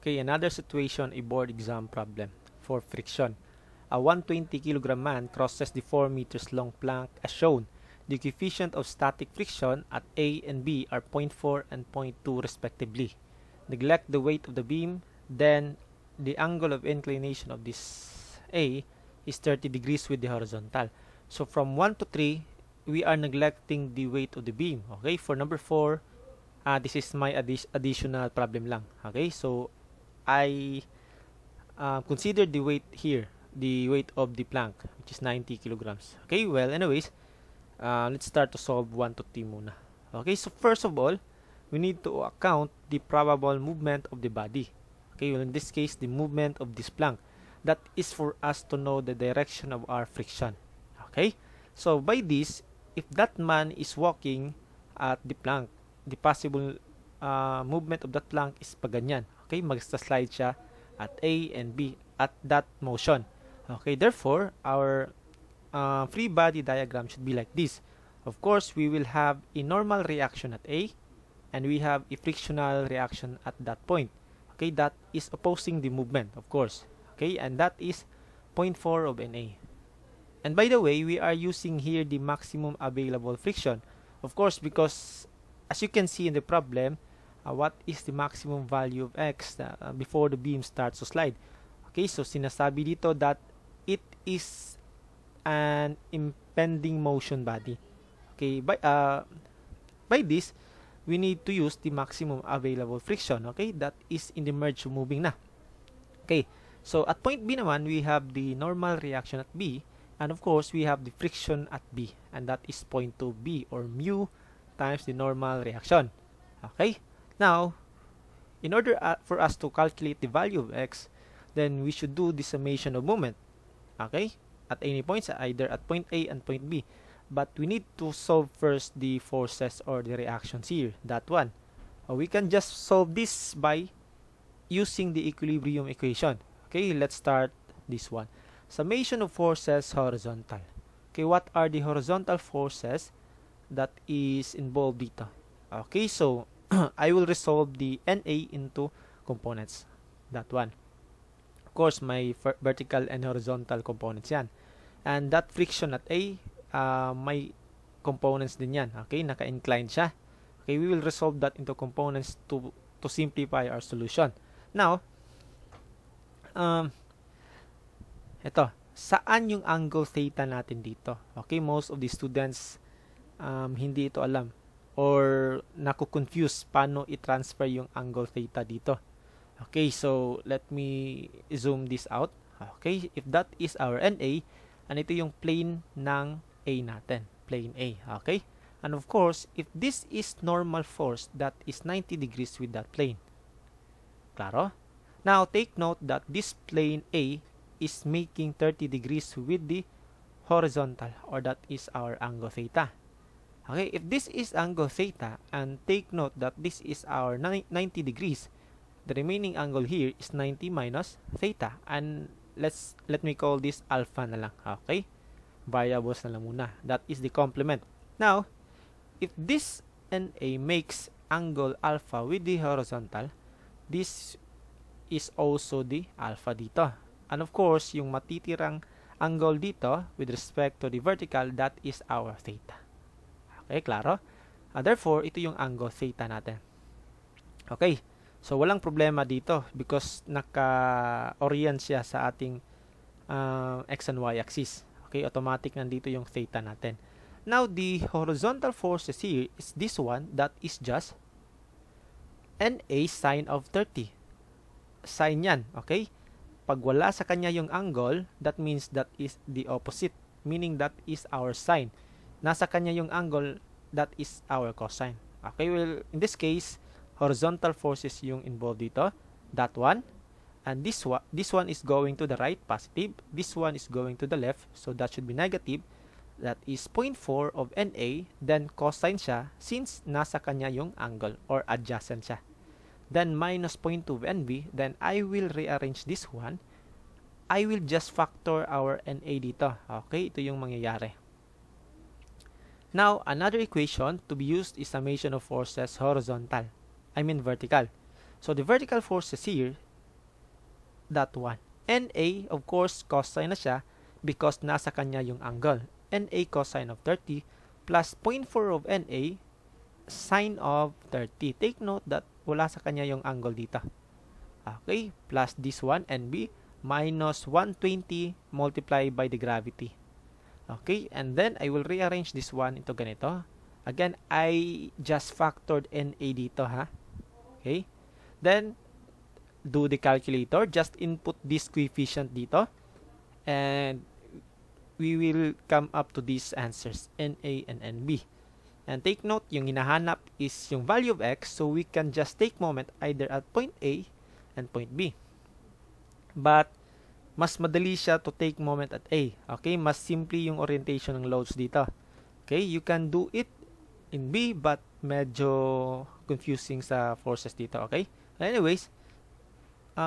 Okay, another situation, a board exam problem for friction. A 120 kg man crosses the 4 meters long plank as shown. The coefficient of static friction at A and B are 0.4 and 0.2 respectively. Neglect the weight of the beam, then the angle of inclination of this A is 30 degrees with the horizontal. So from 1 to 3, we are neglecting the weight of the beam. Okay, for number 4, this is my additional problem lang. Okay, so I consider the weight here, the weight of the plank, which is 90 kilograms. Okay, well, anyways, let's start to solve 1 to 3 muna. Okay, so first of all, we need to account the probable movement of the body. Okay, well, in this case, the movement of this plank. That is for us to know the direction of our friction. Okay, so by this, if that man is walking at the plank, the possible movement of that plank is paganyan. Okay, magsa-slide siya at A and B at that motion. Okay, therefore, our free body diagram should be like this. Of course, we will have a normal reaction at A, and we have a frictional reaction at that point. Okay, that is opposing the movement, of course. Okay, and that is 0.4 of NA. And by the way, we are using here the maximum available friction. Of course, because as you can see in the problem, what is the maximum value of X before the beam starts to slide? Okay, so sinasabi dito that it is an impending motion body. Okay, by this, we need to use the maximum available friction. Okay, that is in the merge moving na. Okay, so at point B naman, we have the normal reaction at B, and of course, we have the friction at B, and that is 0.2 B, or mu times the normal reaction. Okay, now, in order for us to calculate the value of X, then we should do the summation of moment. Okay, at any points, either at point A and point B. But we need to solve first the forces or the reactions here, that one. We can just solve this by using the equilibrium equation. Okay, let's start this one. Summation of forces horizontal. Okay, what are the horizontal forces that is involved dito? Okay, so I will resolve the NA into components, that one. Of course, my vertical and horizontal components yan. And that friction at A, may components din yan. Okay, naka-inclined siya. Okay, we will resolve that into components to simplify our solution. Now, ito, saan yung angle theta natin dito? Okay, most of the students hindi ito alam or naku-confuse paano i-transfer yung angle theta dito. Okay, so let me zoom this out. Okay, if that is our NA, and ito yung plane ng A natin, plane A. Okay, and of course, if this is normal force, that is 90 degrees with that plane. Klaro? Now, take note that this plane A is making 30 degrees with the horizontal, or that is our angle theta. Okay, if this is angle theta, and take note that this is our 90 degrees, the remaining angle here is 90 minus theta, and let me call this alpha na lang. Okay, variables na lang muna. That is the complement. Now, if this NA makes angle alpha with the horizontal, this is also the alpha dito. And of course, yung matitirang angle dito with respect to the vertical, that is our theta. Okay, klaro? Therefore, ito yung angle theta natin. Okay, so walang problema dito because naka-orient siya sa ating X and Y axis. Okay, automatic nandito yung theta natin. Now, the horizontal forces here is this one, that is just NA sine of 30. Sine yan, okay? Pag wala sa kanya yung angle, that means that is the opposite, meaning that is our sine. Nasa kanya yung angle, that is our cosine. Okay, well, in this case, horizontal forces yung involved dito, that one. And this one is going to the right, positive. This one is going to the left, so that should be negative. That is 0.4 of NA, then cosine siya since nasa kanya yung angle or adjacent siya. Then minus 0.2 of NB, then I will rearrange this one. I will just factor our NA dito. Okay, ito yung mangyayari. Now, another equation to be used is summation of forces horizontal. I mean vertical. So the vertical forces here that one. NA, of course, cosine na siya because nasa kanya yung angle. NA cosine of 30 plus 0.4 of NA sine of 30. Take note that wala sa kanya yung angle dito. Okay, plus this one, NB, minus 120 multiplied by the gravity. Okay, and then I will rearrange this one into ganito. Again, I just factored NA dito, ha? Okay, then do the calculator. Just input this coefficient dito. And we will come up to these answers, NA and NB. And take note, yung hinahanap is yung value of x, so we can just take moment either at point A and point B. But, mas madali siya to take moment at A. Okay, mas simple yung orientation ng loads dito. Okay, you can do it in B, but medyo confusing sa forces dito. Okay, anyways,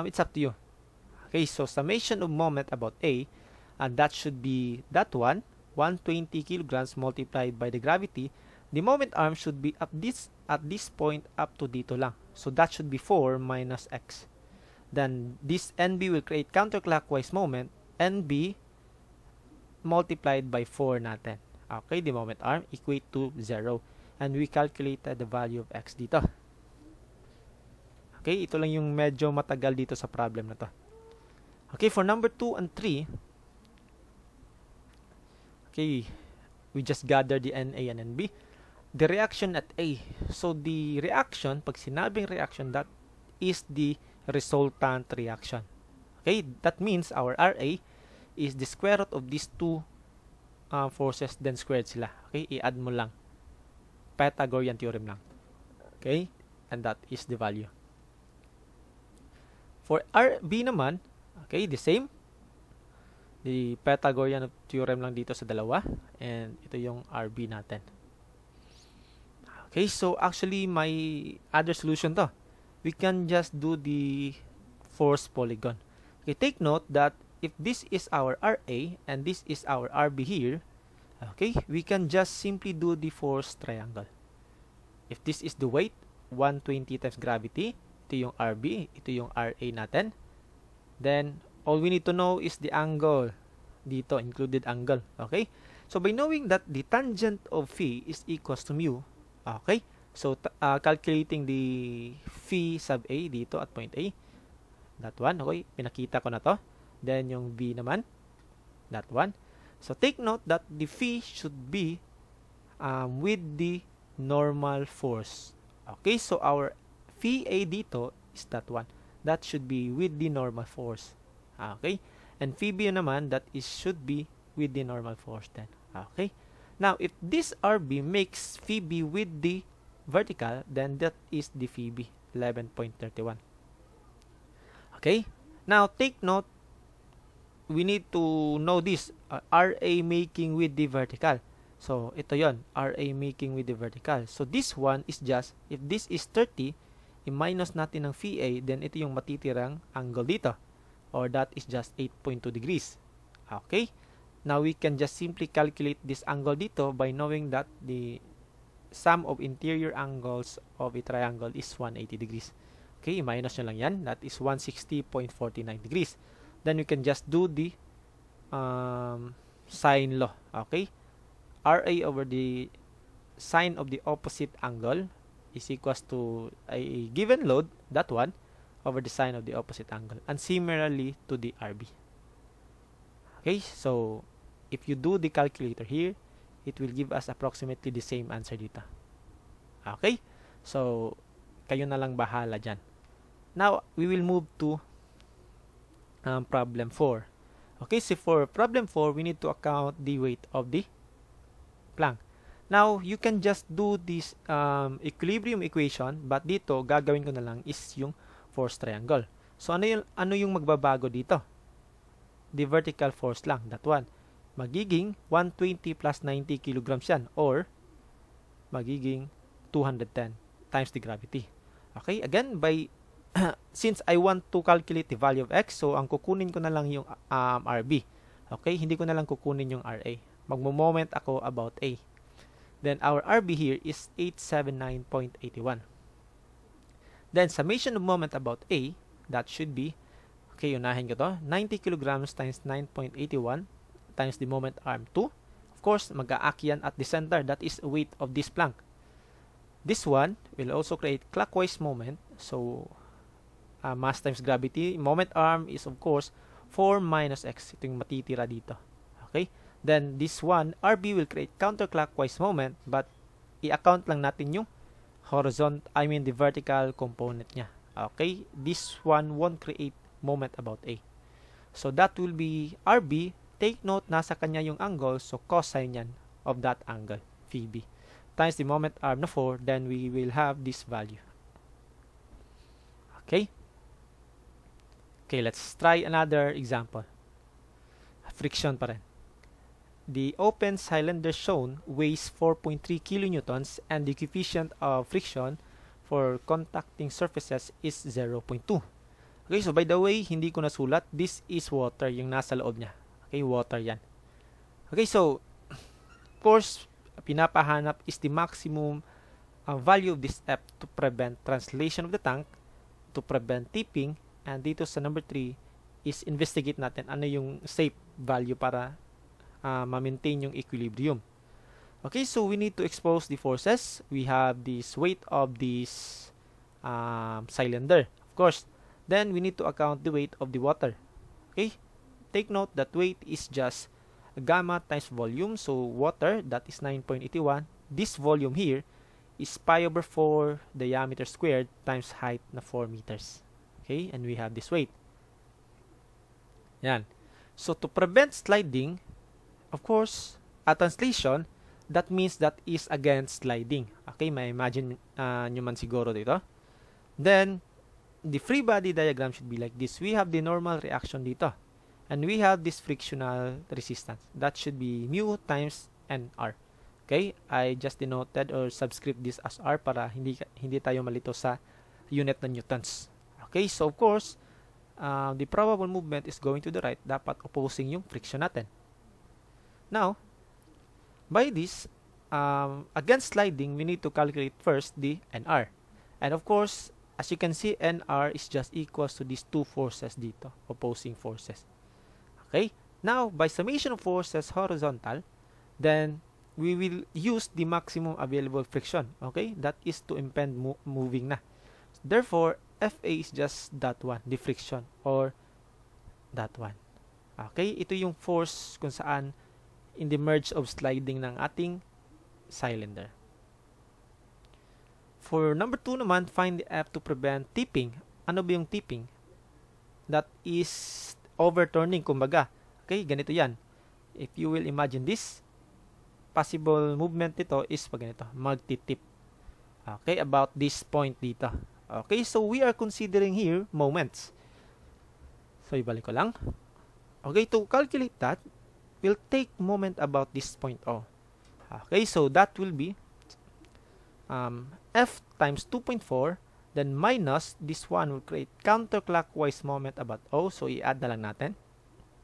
it's up to you. Okay, so summation of moment about A, and that should be that one, 120 kilograms multiplied by the gravity. The moment arm should be at this point up to dito lang. So that should be 4 minus x. Then this NB will create counterclockwise moment, NB multiplied by 4 natin. Okay, the moment arm equate to 0. And we calculated the value of x dito. Okay, ito lang yung medyo matagal dito sa problem na to. Okay, for number 2 and 3, okay, we just gather the NA and NB. The reaction at A. So, the reaction, pag sinabing reaction, that is the resultant reaction. Okay, that means our RA is the square root of these two forces, then squared sila. Okay, i-add mo lang. Pythagorean theorem lang. Okay, and that is the value. For RB naman, okay, the same. The Pythagorean theorem lang dito sa dalawa. And ito yung RB natin. Okay, so actually, my other solution to. We can just do the force polygon. Okay, take note that if this is our RA and this is our RB here, okay, we can just simply do the force triangle. If this is the weight, 120 times gravity, ito yung RB, ito yung RA natin. Then, all we need to know is the angle. Dito, included angle. Okay? So, by knowing that the tangent of phi is equals to mu, okay, so calculating the phi sub A dito at point A, that one, okay, pinakita ko na to. Then yung V naman, that one. So take note that the phi should be with the normal force. Okay, so our phi A dito is that one. That should be with the normal force. Okay, and phi B naman, that is should be with the normal force then. Okay. Now, if this RB makes phi B with the vertical, then that is the phi B, 11.31. Okay? Now, take note, we need to know this, RA making with the vertical. So, ito yon, RA making with the vertical. So, this one is just, if this is 30, i-minus natin ng phi A, then ito yung matitirang angle dito. Or that is just 8.2 degrees. Okay? Now, we can just simply calculate this angle dito by knowing that the sum of interior angles of a triangle is 180 degrees. Okay, minus nyo lang yan. That is 160.49 degrees. Then, we can just do the sine law. Okay? RA over the sine of the opposite angle is equals to a given load, that one, over the sine of the opposite angle. And similarly to the RB. Okay, so if you do the calculator here, it will give us approximately the same answer dito. Okay? So, kayo na lang bahala dyan. Now, we will move to problem 4. Okay, so for problem 4, we need to account the weight of the plank. Now, you can just do this equilibrium equation, but dito, gagawin ko na lang is yung force triangle. So, ano yung magbabago dito? The vertical force lang, that one. Magiging 120 plus 90 kilograms yan, or magiging 210 times the gravity. Okay, again, by since I want to calculate the value of x, so ang kukunin ko na lang yung RB. Okay, hindi ko na lang kukunin yung RA. Magmo-moment ako about A. Then, our RB here is 879.81. Then, summation of moment about A, that should be, Okay, unahin ko to. 90 kilograms times 9.81 times the moment arm 2. Of course, mag-aakyan at the center. That is weight of this plank. This one will also create clockwise moment. So, mass times gravity. Moment arm is of course 4 minus x. Ito yung matitira dito. Okay? Then, this one, RB will create counterclockwise moment, but i-account lang natin yung the vertical component niya. Okay? This one won't create moment about A. So, that will be RB. Take note, nasa kanya yung angle, so cosine yan of that angle, phi B. Times the moment arm na 4, then we will have this value. Okay? Okay, let's try another example. Friction pa rin. The open cylinder shown weighs 4.3 kilonewtons and the coefficient of friction for contacting surfaces is 0.2. Okay, so by the way, hindi ko nasulat. This is water, yung nasa loob niya. Okay, water yan. Okay, so, of course, pinapahanap is the maximum value of this F to prevent translation of the tank, to prevent tipping, and dito sa number 3 is investigate natin ano yung safe value para ma-maintain yung equilibrium. Okay, so we need to expose the forces. We have this weight of this cylinder, of course. Then we need to account the weight of the water. Okay, take note that weight is just gamma times volume. So water, that is 9.81. This volume here is pi over 4 diameter squared times height na 4 meters. Okay, and we have this weight. Yan. So to prevent sliding, of course, a translation, that means that is against sliding. Okay, may imagine nyo man siguro dito. Then, the free body diagram should be like this. We have the normal reaction dito. And we have this frictional resistance. That should be mu times NR. Okay? I just denoted or subscript this as R para hindi tayo malito sa unit na newtons. Okay? So, of course, the probable movement is going to the right. Dapat opposing yung friction natin. Now, by this, against sliding, we need to calculate first the NR. And of course, as you can see, NR is just equals to these two forces dito, opposing forces. Okay? Now, by summation of forces horizontal, then we will use the maximum available friction. Okay? That is to impede moving na. Therefore, FA is just that one, the friction, or that one. Okay? Ito yung force kung saan in the merge of sliding ng ating cylinder. For number 2 naman, find the F to prevent tipping. Ano ba yung tipping? That is overturning, kumbaga. Okay, ganito yan. If you will imagine this, possible movement nito is pag ganito, magtitip. Okay, about this point dito. Okay, so we are considering here moments. So, ibalik ko lang. Okay, to calculate that, we'll take moment about this point O. Okay, so that will be F times 2.4, then minus this one will create counterclockwise moment about O. So, i-add na lang natin.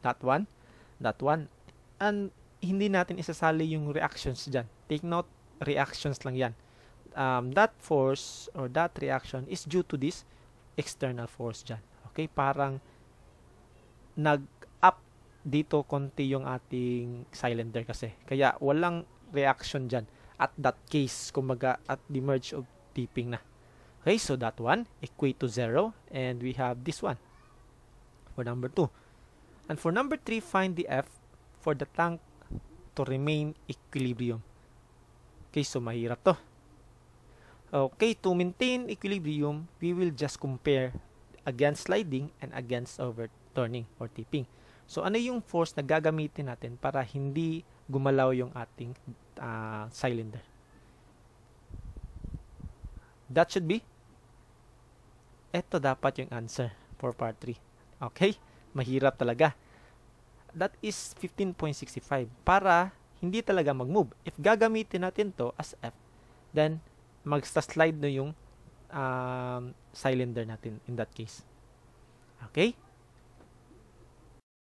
That one. And hindi natin isasali yung reactions dyan. Take note, reactions lang yan. That force or that reaction is due to this external force dyan. Okay, parang nag-up dito konti yung ating cylinder kasi. Kaya walang reaction dyan at that case, kumbaga at the merge of tipping na. Okay, so that one equate to 0 and we have this one for number 2. And for number 3, find the F for the tank to remain equilibrium. Okay, so mahirap to. Okay, to maintain equilibrium, we will just compare against sliding and against overturning or tipping. So, ano yung force na gagamitin natin para hindi gumalaw yung ating cylinder? That should be, ito dapat yung answer for part 3. Okay? Mahirap talaga. That is 15.65 para hindi talaga mag-move. If gagamitin natin to as F, then mag-slide na yung cylinder natin in that case. Okay?